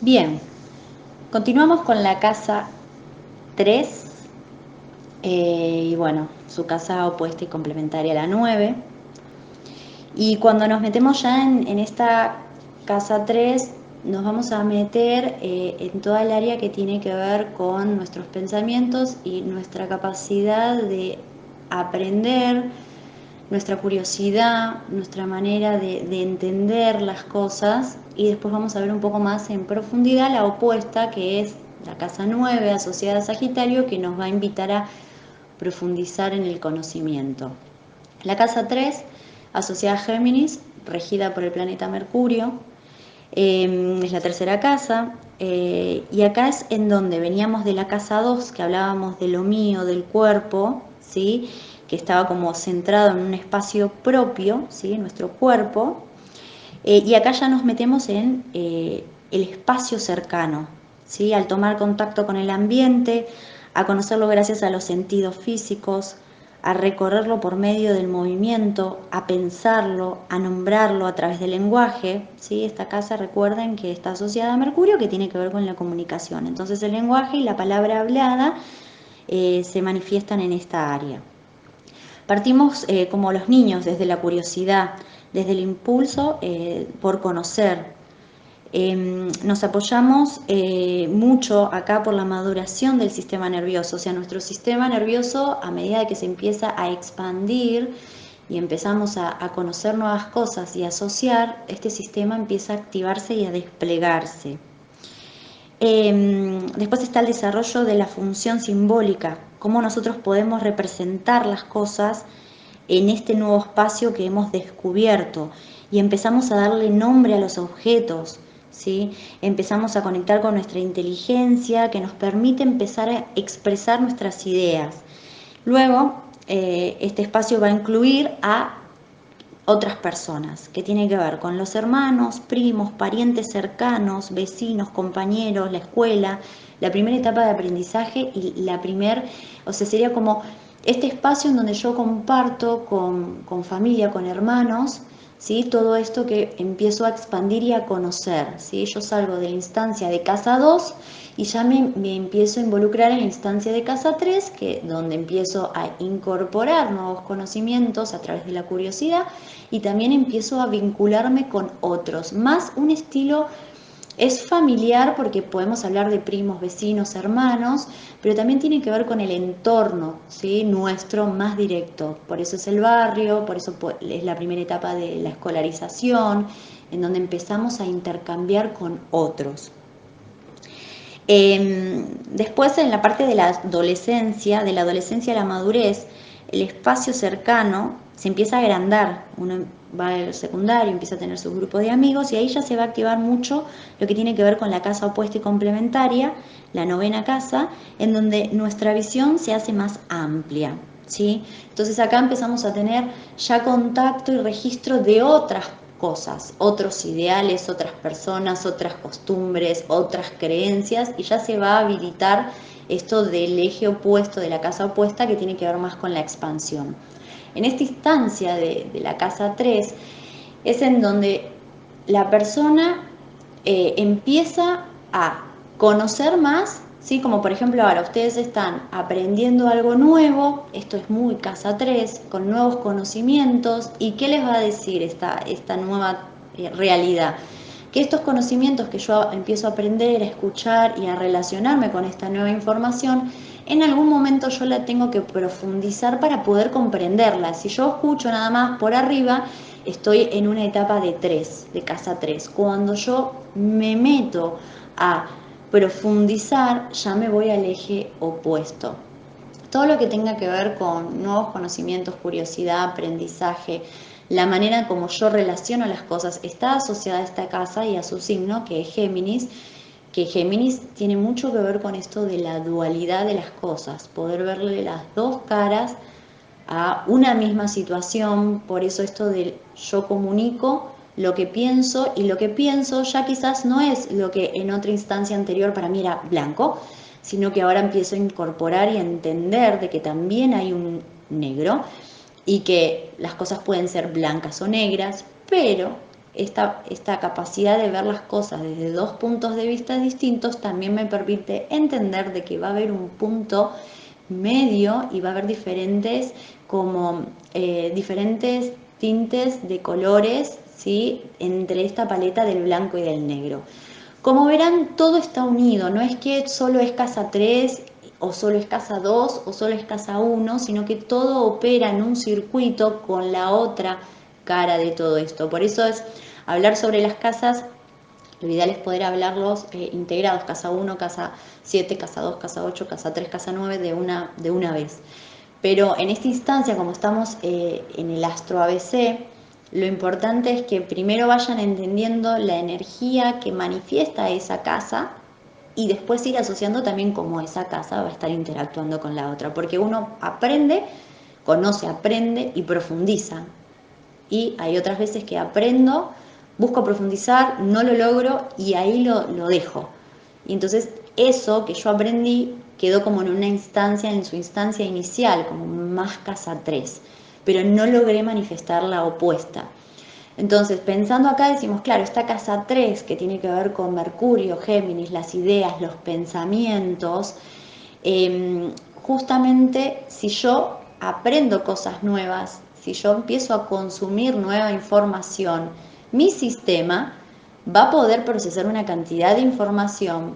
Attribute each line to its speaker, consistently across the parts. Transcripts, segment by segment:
Speaker 1: Bien, continuamos con la casa 3 y bueno, su casa opuesta y complementaria a la 9. Y cuando nos metemos ya en esta casa 3, nos vamos a meter en toda el área que tiene que ver con nuestros pensamientos y nuestra capacidad de aprender, nuestra curiosidad, nuestra manera de entender las cosas, y después vamos a ver un poco más en profundidad la opuesta, que es la casa 9 asociada a Sagitario, que nos va a invitar a profundizar en el conocimiento. La casa 3 asociada a Géminis, regida por el planeta Mercurio, es la tercera casa, y acá es en donde veníamos de la casa 2, que hablábamos de lo mío, del cuerpo, ¿sí? Que estaba como centrado en un espacio propio, ¿sí? Nuestro cuerpo, y acá ya nos metemos en el espacio cercano, ¿sí? Al tomar contacto con el ambiente, a conocerlo gracias a los sentidos físicos, a recorrerlo por medio del movimiento, a pensarlo, a nombrarlo a través del lenguaje, ¿sí? Esta casa, recuerden que está asociada a Mercurio, que tiene que ver con la comunicación. Entonces el lenguaje y la palabra hablada se manifiestan en esta área. Partimos como los niños, desde la curiosidad, desde el impulso por conocer. Nos apoyamos mucho acá por la maduración del sistema nervioso, o sea, nuestro sistema nervioso, a medida que se empieza a expandir y empezamos a conocer nuevas cosas y a asociar, este sistema empieza a activarse y a desplegarse. Después está el desarrollo de la función simbólica, cómo nosotros podemos representar las cosas en este nuevo espacio que hemos descubierto, y empezamos a darle nombre a los objetos, ¿sí? Empezamos a conectar con nuestra inteligencia que nos permite empezar a expresar nuestras ideas. Luego, este espacio va a incluir a otras personas, que tienen que ver con los hermanos, primos, parientes cercanos, vecinos, compañeros, la escuela, la primera etapa de aprendizaje y la primera, o sea, sería como este espacio en donde yo comparto con familia, con hermanos, ¿sí? Todo esto que empiezo a expandir y a conocer, ¿sí? Yo salgo de la instancia de casa 2 y ya me empiezo a involucrar en la instancia de casa 3, que donde empiezo a incorporar nuevos conocimientos a través de la curiosidad, y también empiezo a vincularme con otros, más un estilo. Es familiar porque podemos hablar de primos, vecinos, hermanos, pero también tiene que ver con el entorno, ¿sí? Nuestro más directo. Por eso es el barrio, por eso es la primera etapa de la escolarización, en donde empezamos a intercambiar con otros. Después, en la parte de la adolescencia a la madurez, el espacio cercano se empieza a agrandar. Uno va al secundario, empieza a tener su grupo de amigos, y ahí ya se va a activar mucho lo que tiene que ver con la casa opuesta y complementaria, la novena casa, en donde nuestra visión se hace más amplia, ¿sí? Entonces acá empezamos a tener ya contacto y registro de otras cosas, otros ideales, otras personas, otras costumbres, otras creencias, y ya se va a habilitar esto del eje opuesto, de la casa opuesta, que tiene que ver más con la expansión. En esta instancia de la casa 3 es en donde la persona empieza a conocer más, ¿sí? Como por ejemplo ahora ustedes están aprendiendo algo nuevo, esto es muy casa 3, con nuevos conocimientos, ¿y qué les va a decir esta nueva realidad? Que estos conocimientos que yo empiezo a aprender, a escuchar y a relacionarme con esta nueva información, en algún momento yo la tengo que profundizar para poder comprenderla. Si yo escucho nada más por arriba, estoy en una etapa de 3, de casa 3. Cuando yo me meto a profundizar, ya me voy al eje opuesto. Todo lo que tenga que ver con nuevos conocimientos, curiosidad, aprendizaje, la manera como yo relaciono las cosas, está asociada a esta casa y a su signo, que es Géminis, que Géminis tiene mucho que ver con esto de la dualidad de las cosas, poder verle las dos caras a una misma situación. Por eso esto de yo comunico lo que pienso, y lo que pienso ya quizás no es lo que en otra instancia anterior para mí era blanco, sino que ahora empiezo a incorporar y a entender de que también hay un negro, y que las cosas pueden ser blancas o negras, pero esta capacidad de ver las cosas desde dos puntos de vista distintos también me permite entender de que va a haber un punto medio y va a haber diferentes diferentes tintes de colores, ¿sí? Entre esta paleta del blanco y del negro. Como verán, todo está unido, no es que solo es casa 3 o solo es casa 2 o solo es casa 1, sino que todo opera en un circuito con la otra cara de todo esto. Por eso es hablar sobre las casas, lo ideal es poder hablarlos integrados, casa 1, casa 7, casa 2, casa 8, casa 3, casa 9 de una vez. Pero en esta instancia, como estamos en el Astro ABC, lo importante es que primero vayan entendiendo la energía que manifiesta esa casa y después ir asociando también cómo esa casa va a estar interactuando con la otra. Porque uno aprende, conoce, aprende y profundiza. Y hay otras veces que aprendo, busco profundizar, no lo logro y ahí lo dejo. Y entonces eso que yo aprendí quedó como en una instancia, en su instancia inicial, como más casa 3, pero no logré manifestar la opuesta. Entonces, pensando acá decimos, claro, esta casa 3 que tiene que ver con Mercurio, Géminis, las ideas, los pensamientos, justamente si yo aprendo cosas nuevas, si yo empiezo a consumir nueva información, mi sistema va a poder procesar una cantidad de información,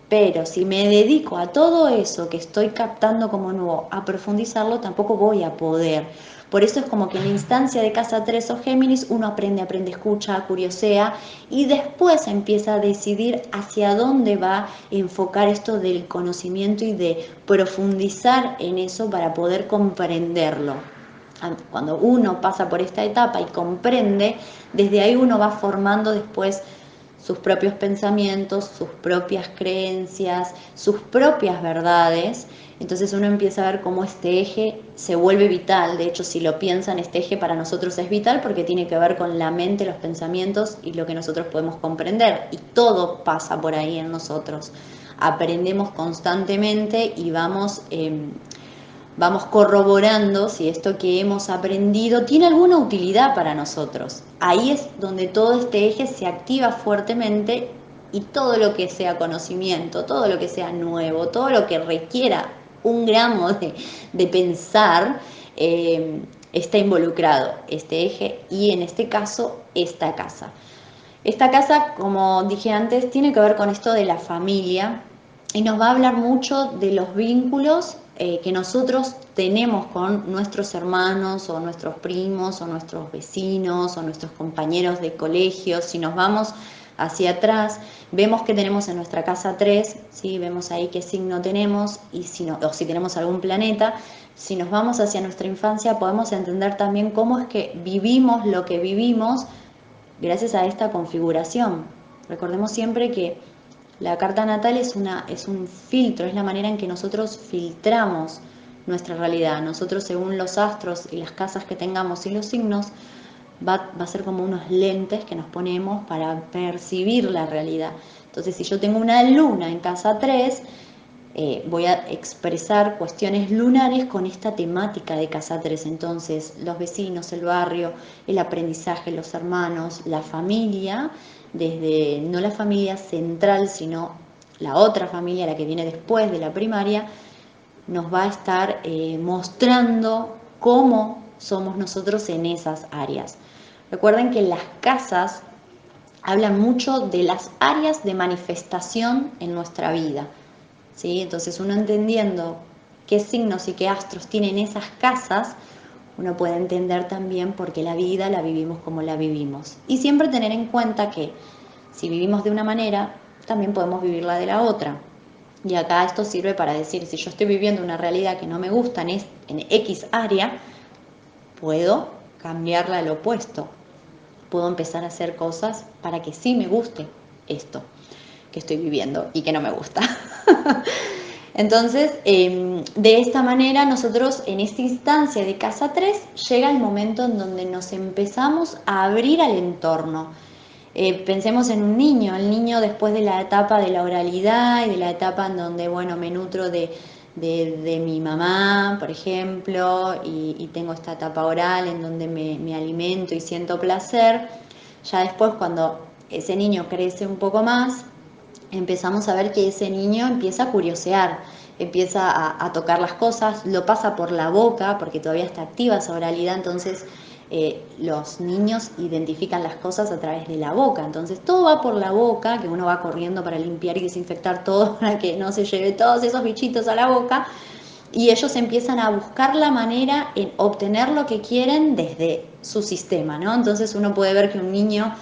Speaker 1: pero si me dedico a todo eso que estoy captando como nuevo, a profundizarlo, tampoco voy a poder. Por eso es como que en la instancia de casa 3 o Géminis uno aprende, escucha, curiosea y después empieza a decidir hacia dónde va a enfocar esto del conocimiento y de profundizar en eso para poder comprenderlo. Cuando uno pasa por esta etapa y comprende, desde ahí uno va formando después sus propios pensamientos, sus propias creencias, sus propias verdades. Entonces uno empieza a ver cómo este eje se vuelve vital. De hecho, si lo piensan, este eje para nosotros es vital porque tiene que ver con la mente, los pensamientos y lo que nosotros podemos comprender. Y todo pasa por ahí en nosotros. Aprendemos constantemente y vamos corroborando si esto que hemos aprendido tiene alguna utilidad para nosotros. Ahí es donde todo este eje se activa fuertemente y todo lo que sea conocimiento, todo lo que sea nuevo, todo lo que requiera un gramo de pensar, está involucrado este eje y en este caso esta casa. Esta casa, como dije antes, tiene que ver con esto de la familia y nos va a hablar mucho de los vínculos que nosotros tenemos con nuestros hermanos o nuestros primos o nuestros vecinos o nuestros compañeros de colegio. Si nos vamos hacia atrás, vemos que tenemos en nuestra casa 3, ¿sí? Vemos ahí qué signo tenemos y o si tenemos algún planeta. Si nos vamos hacia nuestra infancia, podemos entender también cómo es que vivimos lo que vivimos gracias a esta configuración. Recordemos siempre que la carta natal es un filtro, es la manera en que nosotros filtramos nuestra realidad. Nosotros, según los astros y las casas que tengamos y los signos, va a ser como unos lentes que nos ponemos para percibir la realidad. Entonces, si yo tengo una luna en casa 3, voy a expresar cuestiones lunares con esta temática de casa 3. Entonces, los vecinos, el barrio, el aprendizaje, los hermanos, la familia, desde no la familia central, sino la otra familia, la que viene después de la primaria, nos va a estar mostrando cómo somos nosotros en esas áreas. Recuerden que las casas hablan mucho de las áreas de manifestación en nuestra vida. ¿Sí? Entonces uno entendiendo qué signos y qué astros tienen esas casas, uno puede entender también por qué la vida la vivimos como la vivimos. Y siempre tener en cuenta que si vivimos de una manera, también podemos vivirla de la otra. Y acá esto sirve para decir, si yo estoy viviendo una realidad que no me gusta en X área, puedo cambiarla al opuesto. Puedo empezar a hacer cosas para que sí me guste esto que estoy viviendo y que no me gusta. Entonces, de esta manera nosotros en esta instancia de casa 3 llega el momento en donde nos empezamos a abrir al entorno. Pensemos en un niño, el niño después de la etapa de la oralidad y de la etapa en donde, bueno, me nutro de mi mamá, por ejemplo, y tengo esta etapa oral en donde me alimento y siento placer, Ya después, cuando ese niño crece un poco más, empezamos a ver que ese niño empieza a curiosear, empieza a tocar las cosas, lo pasa por la boca, porque todavía está activa esa oralidad, entonces los niños identifican las cosas a través de la boca, entonces todo va por la boca, que uno va corriendo para limpiar y desinfectar todo para que no se lleve todos esos bichitos a la boca, y ellos empiezan a buscar la manera en obtener lo que quieren desde su sistema, ¿no? Entonces uno puede ver que un niño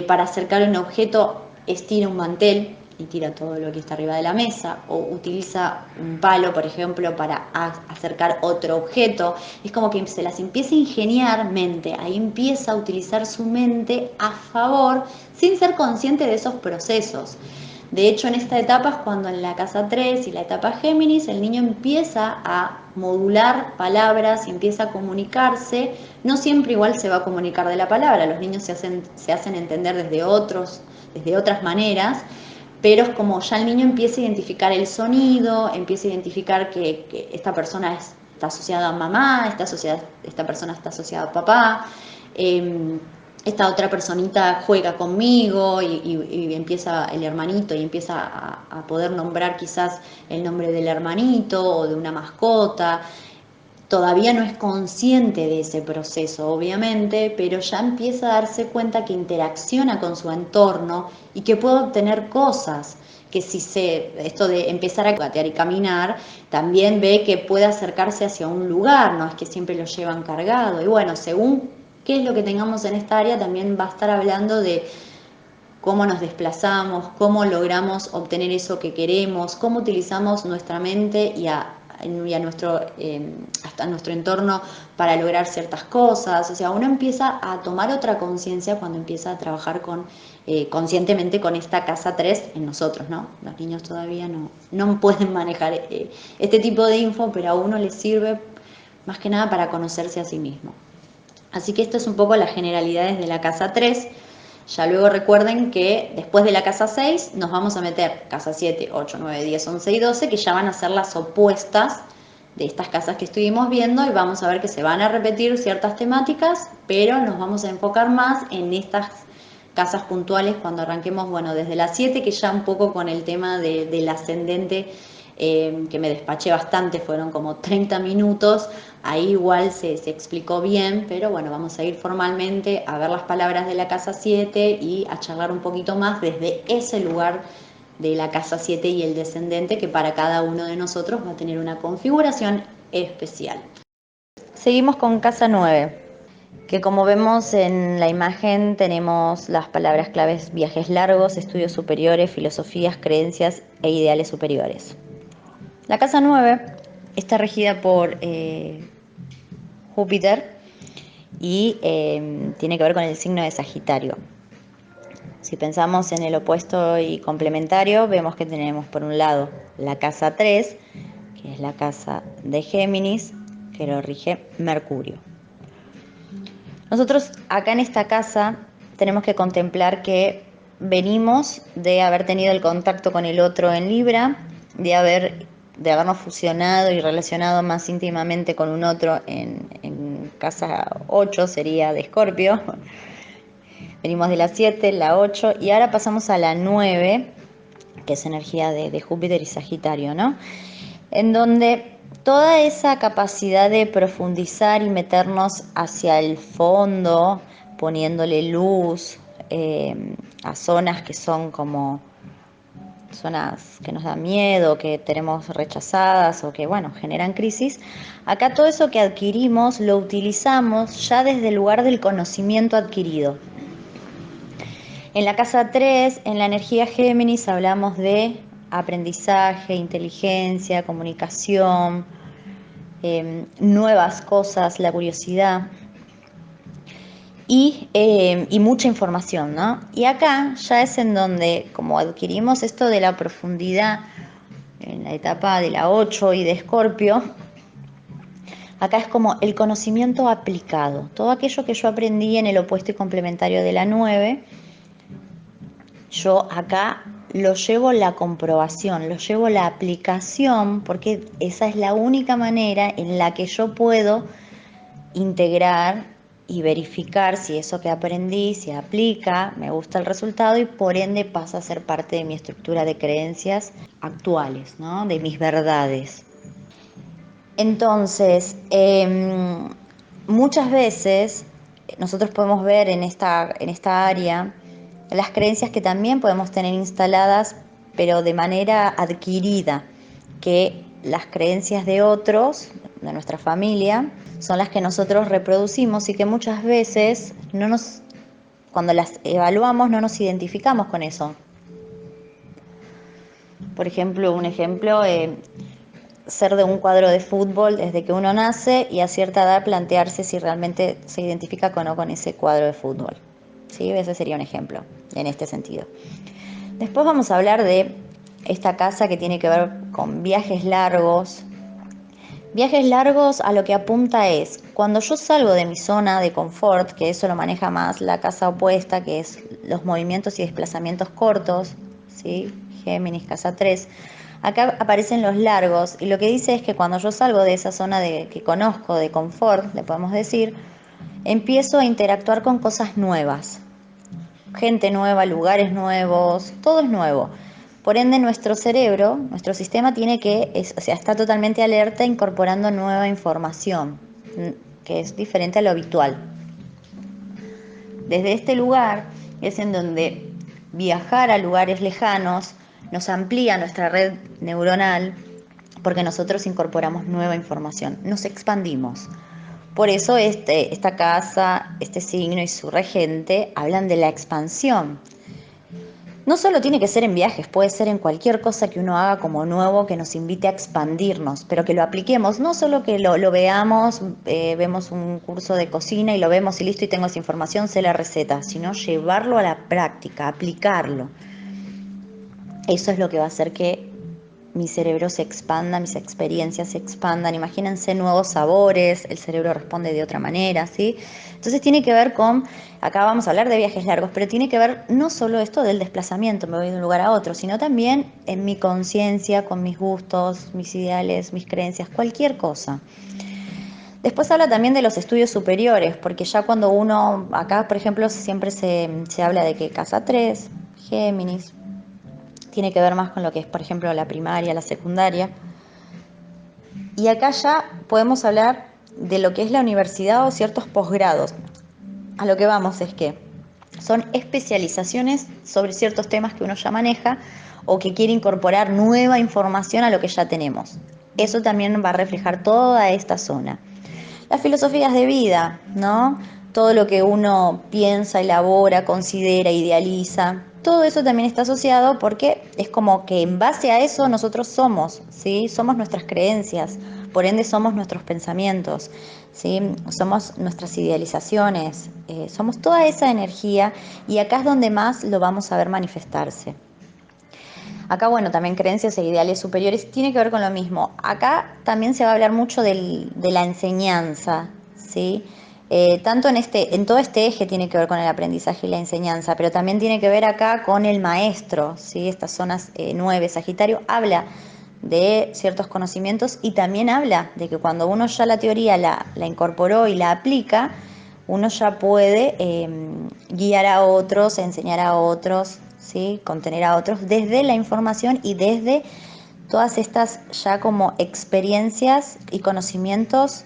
Speaker 1: para acercar un objeto estira un mantel y tira todo lo que está arriba de la mesa, o utiliza un palo, por ejemplo, para acercar otro objeto. Es como que se las empieza a ingeniar mente, ahí empieza a utilizar su mente a favor sin ser consciente de esos procesos. De hecho, en esta etapa es cuando en la casa 3 y la etapa Géminis el niño empieza a modular palabras y empieza a comunicarse. No siempre igual se va a comunicar de la palabra, los niños se hacen entender desde otras maneras, pero es como ya el niño empieza a identificar el sonido, empieza a identificar que esta persona está asociada a mamá, esta persona está asociada a papá. Esta otra personita juega conmigo y empieza el hermanito y empieza a poder nombrar quizás el nombre del hermanito o de una mascota. Todavía no es consciente de ese proceso, obviamente, pero ya empieza a darse cuenta que interacciona con su entorno y que puede obtener cosas, que si esto de empezar a gatear y caminar, también ve que puede acercarse hacia un lugar, no es que siempre lo llevan cargado. Y bueno, según qué es lo que tengamos en esta área, también va a estar hablando de cómo nos desplazamos, cómo logramos obtener eso que queremos, cómo utilizamos nuestra mente hasta nuestro entorno para lograr ciertas cosas. O sea, uno empieza a tomar otra conciencia cuando empieza a trabajar conscientemente con esta casa 3 en nosotros, ¿no? Los niños todavía no pueden manejar este tipo de info, pero a uno les sirve más que nada para conocerse a sí mismo. Así que esto es un poco las generalidades de la casa 3. Ya luego recuerden que después de la casa 6 nos vamos a meter casa 7, 8, 9, 10, 11 y 12, que ya van a ser las opuestas de estas casas que estuvimos viendo, y vamos a ver que se van a repetir ciertas temáticas, pero nos vamos a enfocar más en estas casas puntuales cuando arranquemos, bueno, desde las 7, que ya un poco con el tema del ascendente, que me despaché bastante, fueron como 30 minutos, ahí igual se explicó bien, pero bueno, vamos a ir formalmente a ver las palabras de la casa 7 y a charlar un poquito más desde ese lugar de la casa 7 y el descendente, que para cada uno de nosotros va a tener una configuración especial. Seguimos con casa 9, que como vemos en la imagen tenemos las palabras claves: viajes largos, estudios superiores, filosofías, creencias e ideales superiores. La casa 9 está regida por Júpiter y tiene que ver con el signo de Sagitario. Si pensamos en el opuesto y complementario, vemos que tenemos por un lado la casa 3, que es la casa de Géminis, que lo rige Mercurio. Nosotros acá en esta casa tenemos que contemplar que venimos de haber tenido el contacto con el otro en Libra, de habernos fusionado y relacionado más íntimamente con un otro en casa 8, sería de Escorpio. Venimos de la 7, la 8 y ahora pasamos a la 9, que es energía de Júpiter y Sagitario, ¿no? En donde toda esa capacidad de profundizar y meternos hacia el fondo, poniéndole luz a zonas que son como zonas que nos dan miedo, que tenemos rechazadas o que, bueno, generan crisis. Acá todo eso que adquirimos lo utilizamos ya desde el lugar del conocimiento adquirido. En la casa 3, en la energía Géminis, hablamos de aprendizaje, inteligencia, comunicación, nuevas cosas, la curiosidad y mucha información, ¿no? Y acá ya es en donde, como adquirimos esto de la profundidad en la etapa de la 8 y de Escorpio, acá es como el conocimiento aplicado. Todo aquello que yo aprendí en el opuesto y complementario de la 9, yo acá lo llevo la comprobación, lo llevo la aplicación, porque esa es la única manera en la que yo puedo integrar y verificar si eso que aprendí se aplica, me gusta el resultado y por ende pasa a ser parte de mi estructura de creencias actuales, ¿no? De mis verdades. Entonces, muchas veces nosotros podemos ver en esta área las creencias que también podemos tener instaladas, pero de manera adquirida, que las creencias de otros, de nuestra familia, son las que nosotros reproducimos y que muchas veces cuando las evaluamos no nos identificamos con eso. Por ejemplo, ser de un cuadro de fútbol desde que uno nace y a cierta edad plantearse si realmente se identifica o no con ese cuadro de fútbol. ¿Sí? Ese sería un ejemplo en este sentido. Después vamos a hablar de esta casa que tiene que ver con viajes largos. Viajes largos a lo que apunta es, cuando yo salgo de mi zona de confort, que eso lo maneja más la casa opuesta, que es los movimientos y desplazamientos cortos, ¿sí? Géminis, casa 3. Acá aparecen los largos y lo que dice es que cuando yo salgo de esa zona que conozco, de confort, le podemos decir, empiezo a interactuar con cosas nuevas, gente nueva, lugares nuevos, todo es nuevo. Por ende, nuestro cerebro, nuestro sistema está totalmente alerta incorporando nueva información, que es diferente a lo habitual. Desde este lugar es en donde viajar a lugares lejanos nos amplía nuestra red neuronal porque nosotros incorporamos nueva información, nos expandimos. Por eso esta casa, este signo y su regente hablan de la expansión. No solo tiene que ser en viajes, puede ser en cualquier cosa que uno haga como nuevo que nos invite a expandirnos, pero que lo apliquemos, no solo que lo veamos, vemos un curso de cocina y lo vemos y listo y tengo esa información, sé la receta, sino llevarlo a la práctica, aplicarlo. Eso es lo que va a hacer que mi cerebro se expanda, mis experiencias se expandan. Imagínense nuevos sabores, el cerebro responde de otra manera, ¿sí? Entonces tiene que ver acá vamos a hablar de viajes largos, pero tiene que ver no solo esto del desplazamiento, me voy de un lugar a otro, sino también en mi conciencia, con mis gustos, mis ideales, mis creencias, cualquier cosa. Después habla también de los estudios superiores, porque ya cuando acá por ejemplo siempre se habla de que casa 3, Géminis, tiene que ver más con lo que es, por ejemplo, la primaria, la secundaria. Y acá ya podemos hablar de lo que es la universidad o ciertos posgrados. A lo que vamos es que son especializaciones sobre ciertos temas que uno ya maneja o que quiere incorporar nueva información a lo que ya tenemos. Eso también va a reflejar toda esta zona. Las filosofías de vida, ¿no? Todo lo que uno piensa, elabora, considera, idealiza, todo eso también está asociado porque es como que en base a eso nosotros somos, ¿sí? Somos nuestras creencias, por ende somos nuestros pensamientos, ¿sí? Somos nuestras idealizaciones, somos toda esa energía y acá es donde más lo vamos a ver manifestarse. Acá, bueno, también creencias e ideales superiores tiene que ver con lo mismo. Acá también se va a hablar mucho de la enseñanza, ¿sí? Tanto en todo este eje tiene que ver con el aprendizaje y la enseñanza, pero también tiene que ver acá con el maestro, ¿sí? Estas zonas 9, Sagitario, habla de ciertos conocimientos y también habla de que cuando uno ya la teoría la incorporó y la aplica, uno ya puede guiar a otros, enseñar a otros, ¿sí? Contener a otros desde la información y desde todas estas ya como experiencias y conocimientos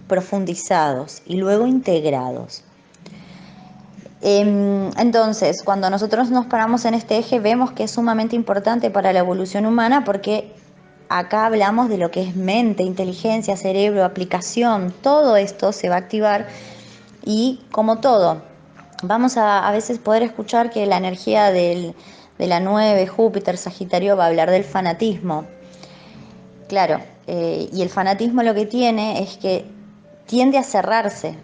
Speaker 1: profundizados y luego integrados. Entonces, cuando nosotros nos paramos en este eje, vemos que es sumamente importante para la evolución humana porque acá hablamos de lo que es mente, inteligencia, cerebro, aplicación, todo esto se va a activar y como todo, vamos a veces poder escuchar que la energía de la 9, Júpiter, Sagitario, va a hablar del fanatismo. Claro, y el fanatismo lo que tiene es que tiende a cerrarse.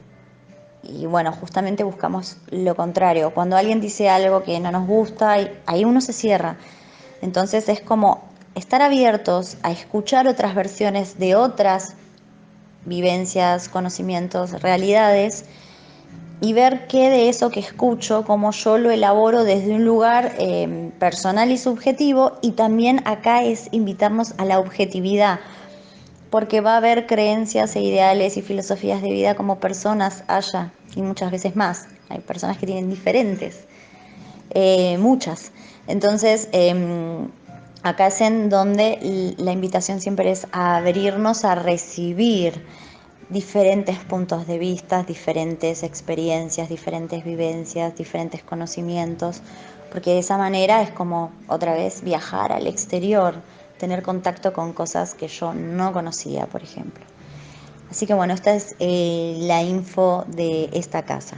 Speaker 1: Y bueno, justamente buscamos lo contrario. Cuando alguien dice algo que no nos gusta, ahí uno se cierra. Entonces es como estar abiertos a escuchar otras versiones de otras vivencias, conocimientos, realidades y ver qué de eso que escucho, cómo yo lo elaboro desde un lugar personal y subjetivo, y también acá es invitarnos a la objetividad, porque va a haber creencias e ideales y filosofías de vida como personas haya, y muchas veces más. Hay personas que tienen diferentes, muchas. Entonces, acá es en donde la invitación siempre es a abrirnos a recibir diferentes puntos de vista, diferentes experiencias, diferentes vivencias, diferentes conocimientos, porque de esa manera es como otra vez viajar al exterior, tener contacto con cosas que yo no conocía, por ejemplo. Así que bueno, esta es la info de esta casa.